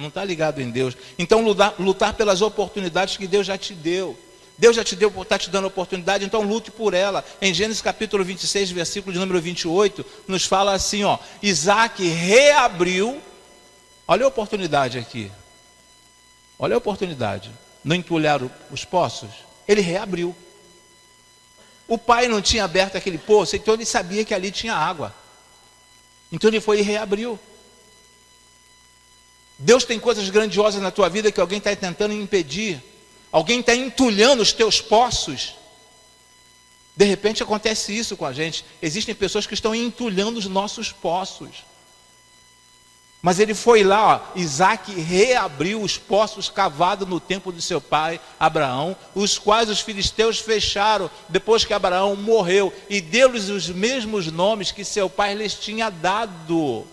em Deus. Então lutar pelas oportunidades que Deus já te deu. Deus já te deu, está te dando oportunidade, então lute por ela. Em Gênesis capítulo 26, versículo de número 28, nos fala assim, Isaac reabriu, olha a oportunidade aqui, olha a oportunidade. Não entulharam os poços? Ele reabriu. O pai não tinha aberto aquele poço, então ele sabia que ali tinha água. Então ele foi e reabriu. Deus tem coisas grandiosas na tua vida que alguém está tentando impedir. Alguém está entulhando os teus poços. De repente acontece isso com a gente. Existem pessoas que estão entulhando os nossos poços. Mas ele foi lá, Isaac reabriu os poços cavados no tempo do seu pai, Abraão, os quais os filisteus fecharam depois que Abraão morreu, e deu-lhes os mesmos nomes que seu pai lhes tinha dado.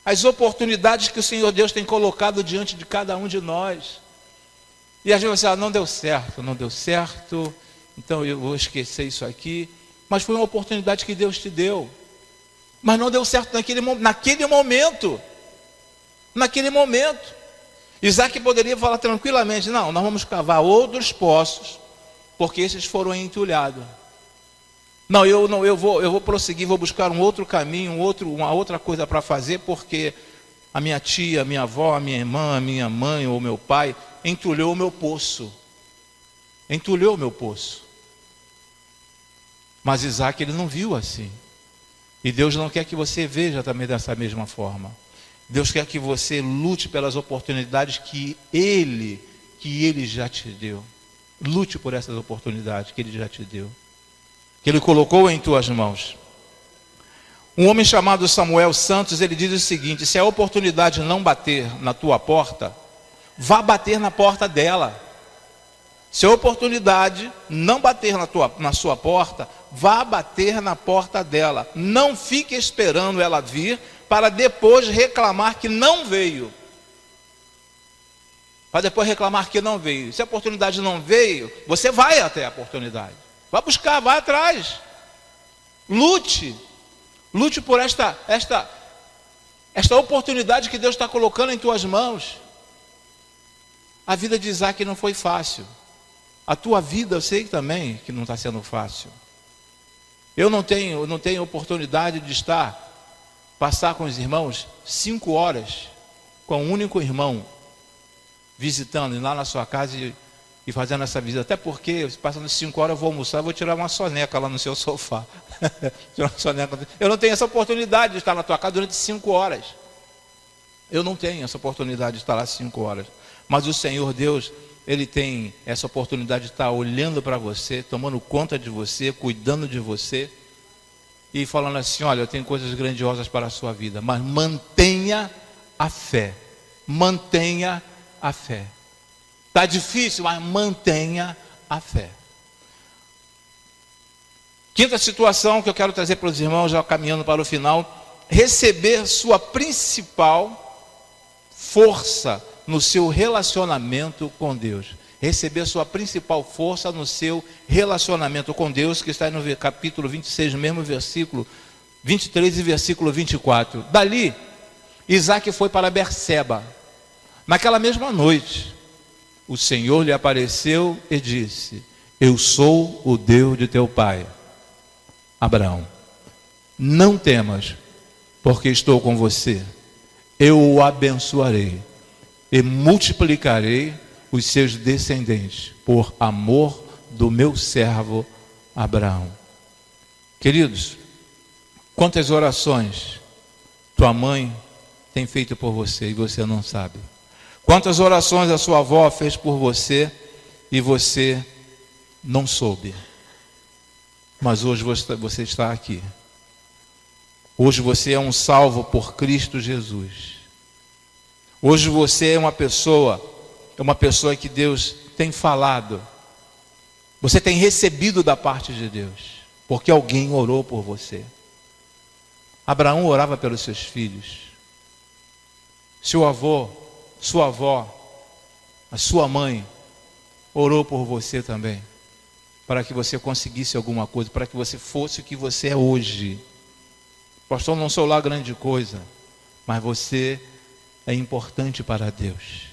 As oportunidades que o Senhor Deus tem colocado diante de cada um de nós. E às vezes você não deu certo, então eu vou esquecer isso aqui. Mas foi uma oportunidade que Deus te deu. Mas não deu certo naquele momento. Isaac poderia falar tranquilamente, não, nós vamos cavar outros poços, porque esses foram entulhados. Eu vou prosseguir, vou buscar um outro caminho, uma outra coisa para fazer, porque a minha tia, a minha avó, a minha irmã, a minha mãe ou meu pai entulhou o meu poço. Mas Isaac, ele não viu assim. E Deus não quer que você veja também dessa mesma forma. Deus quer que você lute pelas oportunidades que Ele já te deu. Lute por essas oportunidades que Ele já te deu, que Ele colocou em tuas mãos. Um homem chamado Samuel Santos, ele diz o seguinte: se a oportunidade não bater na tua porta, vá bater na porta dela. Se a oportunidade não bater na sua porta, vá bater na porta dela. Não fique esperando ela vir para depois reclamar que não veio. Se a oportunidade não veio, você vai até a oportunidade. Vai buscar, vai atrás. Lute por esta oportunidade que Deus está colocando em tuas mãos. A vida de Isaac não foi fácil. A tua vida eu sei também que não está sendo fácil. Eu não tenho oportunidade de passar com os irmãos 5 horas com um único irmão, visitando, ir lá na sua casa e fazendo essa visita. Até porque, passando 5 horas, eu vou almoçar, vou tirar uma soneca lá no seu sofá. Eu não tenho essa oportunidade de estar na tua casa durante 5 horas. Eu não tenho essa oportunidade de estar lá 5 horas. Mas o Senhor Deus, Ele tem essa oportunidade de estar olhando para você, tomando conta de você, cuidando de você e falando assim: olha, eu tenho coisas grandiosas para a sua vida, mas mantenha a fé. Mantenha a fé. Está difícil, mas mantenha a fé. Quinta situação que eu quero trazer para os irmãos, já caminhando para o final: receber sua principal força no seu relacionamento com Deus. Receber sua principal força no seu relacionamento com Deus, que está no capítulo 26, mesmo versículo 23 e versículo 24. Dali, Isaac foi para Berseba. Naquela mesma noite, o Senhor lhe apareceu e disse: eu sou o Deus de teu pai, Abraão. Não temas, porque estou com você. Eu o abençoarei e multiplicarei os seus descendentes, por amor do meu servo Abraão. Queridos, quantas orações tua mãe tem feito por você e você não sabe? Quantas orações a sua avó fez por você e você não soube? Mas hoje você está aqui. Hoje você é um salvo por Cristo Jesus. Hoje você é uma pessoa que Deus tem falado. Você tem recebido da parte de Deus, porque alguém orou por você. Abraão orava pelos seus filhos. Seu avô, sua avó, a sua mãe orou por você também, para que você conseguisse alguma coisa, para que você fosse o que você é hoje. Pastor, não sou lá grande coisa, mas você é importante para Deus.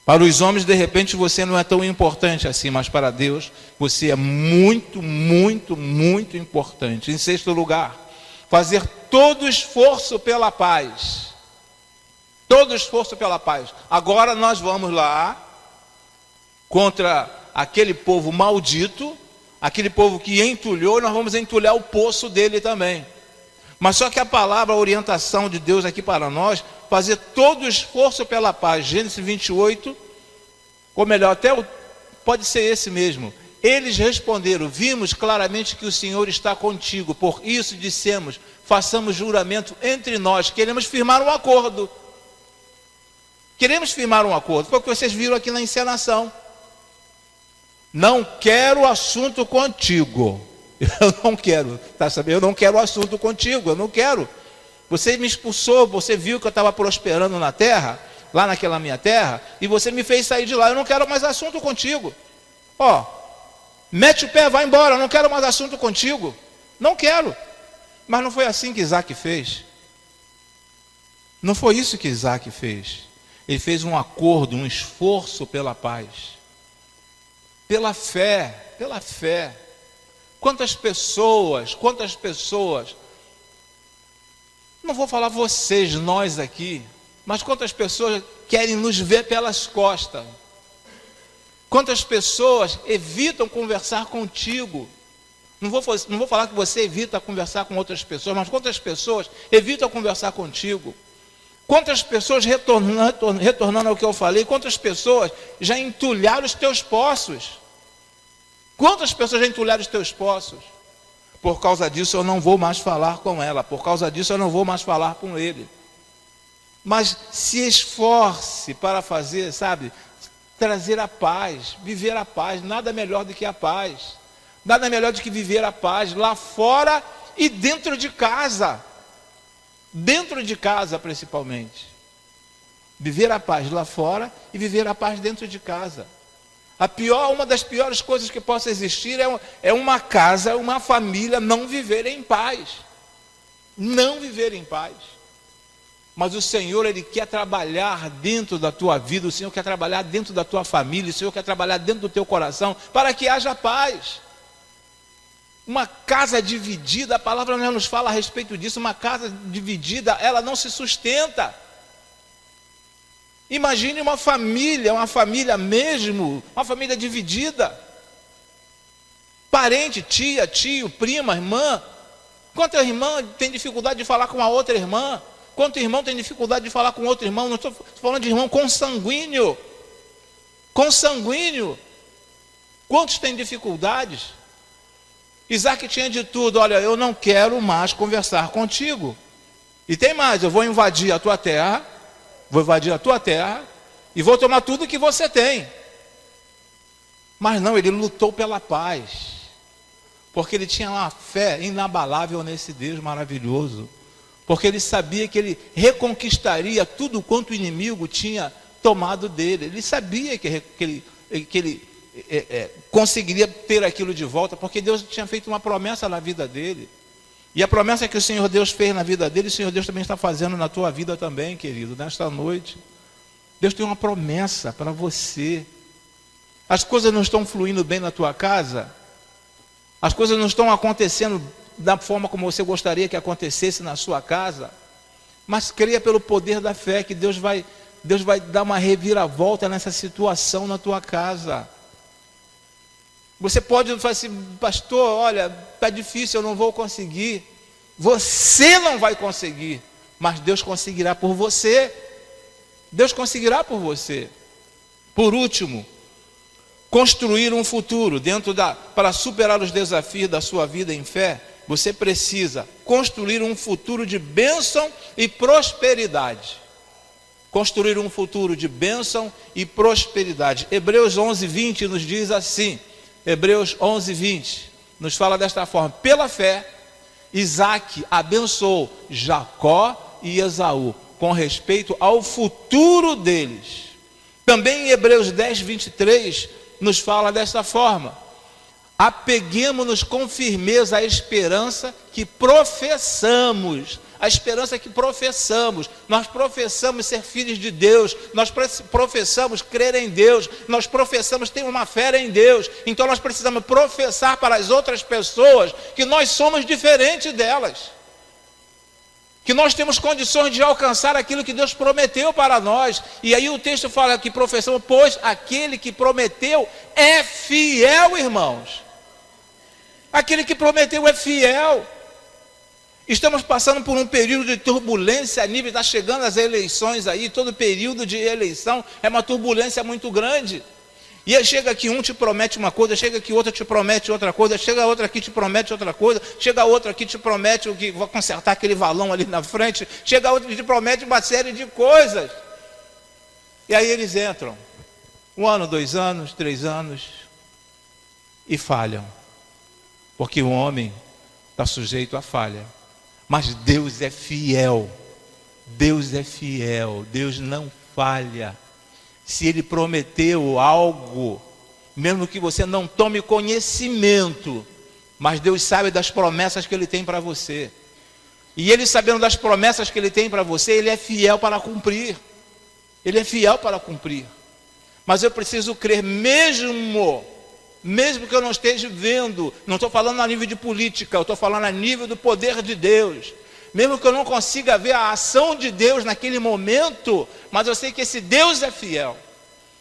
Para os homens, de repente, você não é tão importante assim, mas para Deus, você é muito, muito, muito importante. Em sexto lugar, fazer todo o esforço pela paz. Todo o esforço pela paz. Agora nós vamos lá, contra aquele povo maldito, aquele povo que entulhou, nós vamos entulhar o poço dele também. Mas só que a palavra, a orientação de Deus aqui para nós, fazer todo o esforço pela paz. Gênesis 28, ou melhor, pode ser esse mesmo. Eles responderam: vimos claramente que o Senhor está contigo, por isso dissemos, façamos juramento entre nós, queremos firmar um acordo. Queremos firmar um acordo, foi o que vocês viram aqui na encenação. Não quero assunto contigo. Eu não quero, tá sabendo? Eu não quero assunto contigo, eu não quero. Você me expulsou, você viu que eu estava prosperando na terra, lá naquela minha terra, e você me fez sair de lá. Eu não quero mais assunto contigo. Ó, mete o pé, vai embora, eu não quero mais assunto contigo. Não quero. Mas não foi assim que Isaac fez. Não foi isso que Isaac fez. Ele fez um acordo, um esforço pela paz. Pela fé, pela fé. Quantas pessoas, não vou falar vocês, nós aqui, mas quantas pessoas querem nos ver pelas costas? Quantas pessoas evitam conversar contigo? Não vou falar que você evita conversar com outras pessoas, mas quantas pessoas evitam conversar contigo? Quantas pessoas, retornando ao que eu falei, quantas pessoas já entulharam os teus poços? Quantas pessoas já entulharam os teus poços? Por causa disso eu não vou mais falar com ela, por causa disso eu não vou mais falar com ele. Mas se esforce para fazer, sabe, trazer a paz, viver a paz. Nada melhor do que a paz. Nada melhor do que viver a paz lá fora e dentro de casa. Dentro de casa principalmente. Viver a paz lá fora e viver a paz dentro de casa. Uma das piores coisas que possa existir é uma casa, uma família não viver em paz. Não viver em paz. Mas o Senhor, Ele quer trabalhar dentro da tua vida, o Senhor quer trabalhar dentro da tua família, o Senhor quer trabalhar dentro do teu coração, para que haja paz. Uma casa dividida, a palavra não nos fala a respeito disso, uma casa dividida, ela não se sustenta. Imagine uma família mesmo, uma família dividida. Parente, tia, tio, prima, irmã. Quanta irmã tem dificuldade de falar com a outra irmã? Quanto irmão tem dificuldade de falar com outro irmão? Não estou falando de irmão consanguíneo. Consanguíneo. Quantos têm dificuldades? Isaac tinha de tudo. Olha, eu não quero mais conversar contigo. E tem mais, eu vou invadir a tua terra. Vou invadir a tua terra e vou tomar tudo que você tem. Mas não, ele lutou pela paz. Porque ele tinha uma fé inabalável nesse Deus maravilhoso. Porque ele sabia que ele reconquistaria tudo quanto o inimigo tinha tomado dele. Ele sabia que ele conseguiria ter aquilo de volta, porque Deus tinha feito uma promessa na vida dele. E a promessa que o Senhor Deus fez na vida dele, o Senhor Deus também está fazendo na tua vida também, querido, nesta noite. Deus tem uma promessa para você. As coisas não estão fluindo bem na tua casa, as coisas não estão acontecendo da forma como você gostaria que acontecesse na sua casa, mas creia pelo poder da fé que Deus vai Deus vai dar uma reviravolta nessa situação na tua casa. Você pode falar assim, pastor, olha, está difícil, eu não vou conseguir. Você não vai conseguir, mas Deus conseguirá por você. Deus conseguirá por você. Por último, construir um futuro para superar os desafios da sua vida em fé, você precisa construir um futuro de bênção e prosperidade. Construir um futuro de bênção e prosperidade. Hebreus 11:20 nos diz assim, Hebreus 11:20 nos fala desta forma: pela fé, Isaque abençoou Jacó e Esaú com respeito ao futuro deles. Também em Hebreus 10:23 nos fala desta forma: apeguemo-nos com firmeza à esperança que professamos. A esperança que professamos. Nós professamos ser filhos de Deus. Nós professamos crer em Deus. Nós professamos ter uma fé em Deus. Então nós precisamos professar para as outras pessoas que nós somos diferentes delas. Que nós temos condições de alcançar aquilo que Deus prometeu para nós. E aí o texto fala que professamos, pois aquele que prometeu é fiel, irmãos. Aquele que prometeu é fiel. Estamos passando por um período de turbulência a nível, está chegando as eleições aí, todo período de eleição é uma turbulência muito grande. E aí chega aqui um te promete uma coisa, chega aqui outro te promete outra coisa, chega outro aqui te promete outra coisa, chega outro aqui te promete que vai consertar aquele valão ali na frente, chega outro que te promete uma série de coisas. E aí eles entram, 1 ano, 2 anos, 3 anos, e falham. Porque o homem está sujeito à falha. Mas Deus é fiel. Deus é fiel. Deus não falha. Se Ele prometeu algo, mesmo que você não tome conhecimento, mas Deus sabe das promessas que Ele tem para você. E Ele, sabendo das promessas que Ele tem para você, Ele é fiel para cumprir. Ele é fiel para cumprir. Mas eu preciso crer mesmo que eu não esteja vendo, não estou falando a nível de política, eu estou falando a nível do poder de Deus. Mesmo que eu não consiga ver a ação de Deus naquele momento, mas eu sei que esse Deus é fiel.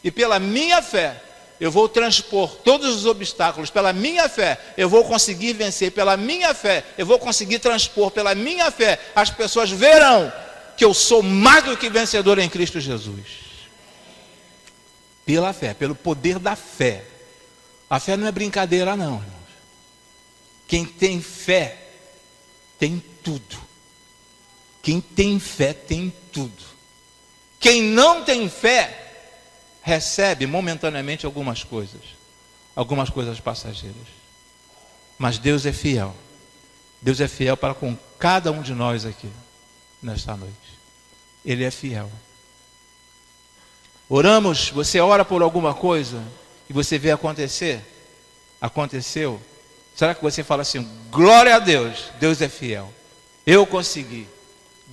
E pela minha fé, eu vou transpor todos os obstáculos. Pela minha fé, eu vou conseguir vencer. Pela minha fé, eu vou conseguir transpor. Pela minha fé, as pessoas verão que eu sou mais do que vencedor em Cristo Jesus. Pela fé, pelo poder da fé. A fé não é brincadeira não, irmãos. Quem tem fé, tem tudo. Quem tem fé, tem tudo. Quem não tem fé, recebe momentaneamente algumas coisas passageiras. Mas Deus é fiel. Deus é fiel para com cada um de nós aqui, nesta noite. Ele é fiel. Oramos, você ora por alguma coisa e você vê acontecer? Aconteceu? Será que você fala assim, glória a Deus, Deus é fiel. Eu consegui.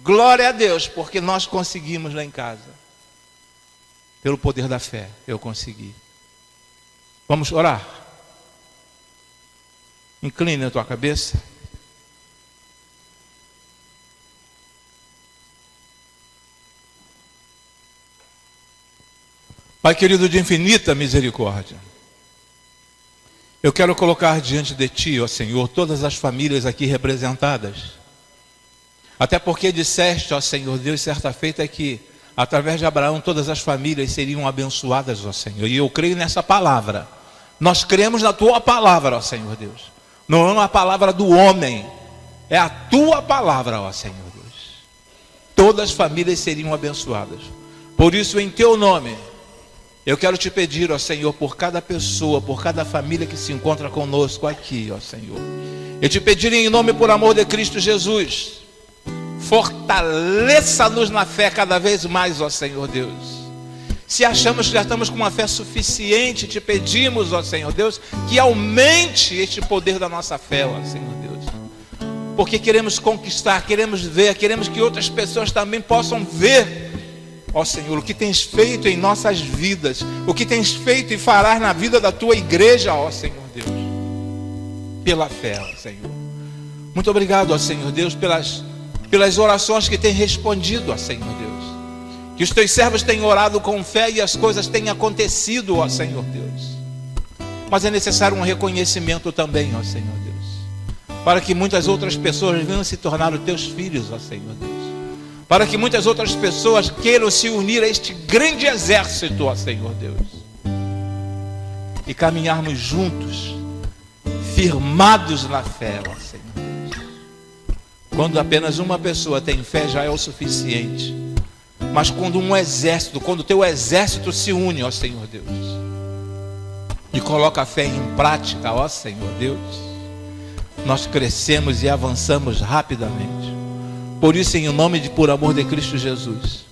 Glória a Deus, porque nós conseguimos lá em casa. Pelo poder da fé, eu consegui. Vamos orar? Incline a tua cabeça. Pai querido de infinita misericórdia, eu quero colocar diante de Ti, ó Senhor, todas as famílias aqui representadas. Até porque disseste, ó Senhor Deus, certa feita que através de Abraão todas as famílias seriam abençoadas, ó Senhor. E eu creio nessa palavra. Nós cremos na Tua palavra, ó Senhor Deus. Não é uma palavra do homem, é a Tua palavra, ó Senhor Deus. Todas as famílias seriam abençoadas. Por isso, em Teu nome, eu quero Te pedir, ó Senhor, por cada pessoa, por cada família que se encontra conosco aqui, ó Senhor. Eu Te pedir em nome, por amor de Cristo Jesus, fortaleça-nos na fé cada vez mais, ó Senhor Deus. Se achamos que já estamos com uma fé suficiente, Te pedimos, ó Senhor Deus, que aumente este poder da nossa fé, ó Senhor Deus. Porque queremos conquistar, queremos ver, queremos que outras pessoas também possam ver, ó Senhor, o que Tens feito em nossas vidas, o que Tens feito e farás na vida da Tua igreja, ó Senhor Deus. Pela fé, ó Senhor. Muito obrigado, ó Senhor Deus, pelas orações que tem respondido, ó Senhor Deus. que os teus servos têm orado com fé e as coisas têm acontecido, ó Senhor Deus. Mas é necessário um reconhecimento também, ó Senhor Deus, para que muitas outras pessoas venham se tornar os teus filhos, ó Senhor Deus. Para que muitas outras pessoas queiram se unir a este grande exército, ó Senhor Deus. E caminharmos juntos, firmados na fé, ó Senhor Deus. Quando apenas uma pessoa tem fé já é o suficiente. Mas quando um exército, quando o teu exército se une, ó Senhor Deus, e coloca a fé em prática, ó Senhor Deus, nós crescemos e avançamos rapidamente. Por isso, em nome de por amor de Cristo Jesus,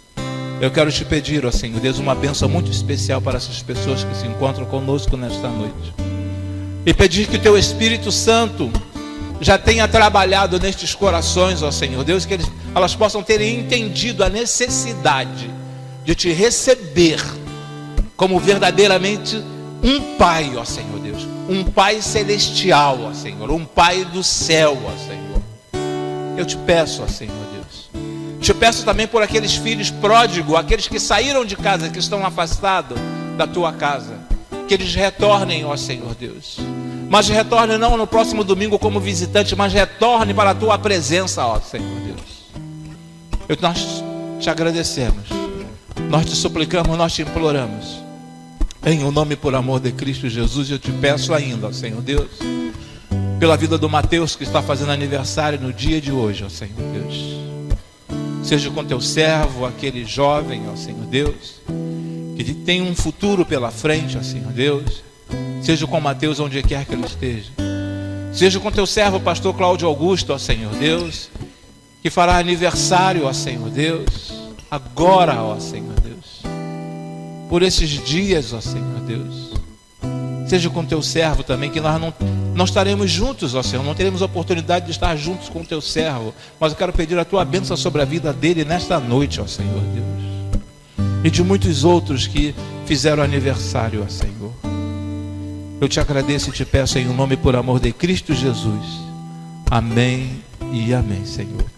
eu quero te pedir, ó Senhor Deus, uma bênção muito especial para essas pessoas que se encontram conosco nesta noite. E pedir que o teu Espírito Santo já tenha trabalhado nestes corações, ó Senhor Deus, que elas possam ter entendido a necessidade de te receber como verdadeiramente um Pai, ó Senhor Deus, um Pai celestial, ó Senhor, um Pai do céu, ó Senhor. Eu te peço, ó Senhor Deus, te peço também por aqueles filhos pródigos, aqueles que saíram de casa, que estão afastados da tua casa, que eles retornem, ó Senhor Deus, mas retorne não no próximo domingo como visitante, mas retorne para a tua presença, ó Senhor Deus. Nós te agradecemos, nós te suplicamos, nós te imploramos, em o nome por amor de Cristo Jesus. Eu te peço ainda, ó Senhor Deus, pela vida do Mateus, que está fazendo aniversário no dia de hoje, ó Senhor Deus. Seja com teu servo, aquele jovem, ó Senhor Deus, que tem um futuro pela frente, ó Senhor Deus. Seja com Mateus onde quer que ele esteja. Seja com teu servo, pastor Cláudio Augusto, ó Senhor Deus, que fará aniversário, ó Senhor Deus, agora, ó Senhor Deus, por esses dias, ó Senhor Deus. Seja com teu servo também, que nós estaremos juntos, ó Senhor, não teremos oportunidade de estar juntos com teu servo, mas eu quero pedir a tua bênção sobre a vida dele nesta noite, ó Senhor Deus, e de muitos outros que fizeram aniversário, ó Senhor. Eu te agradeço e te peço em nome por amor de Cristo Jesus. Amém e amém, Senhor.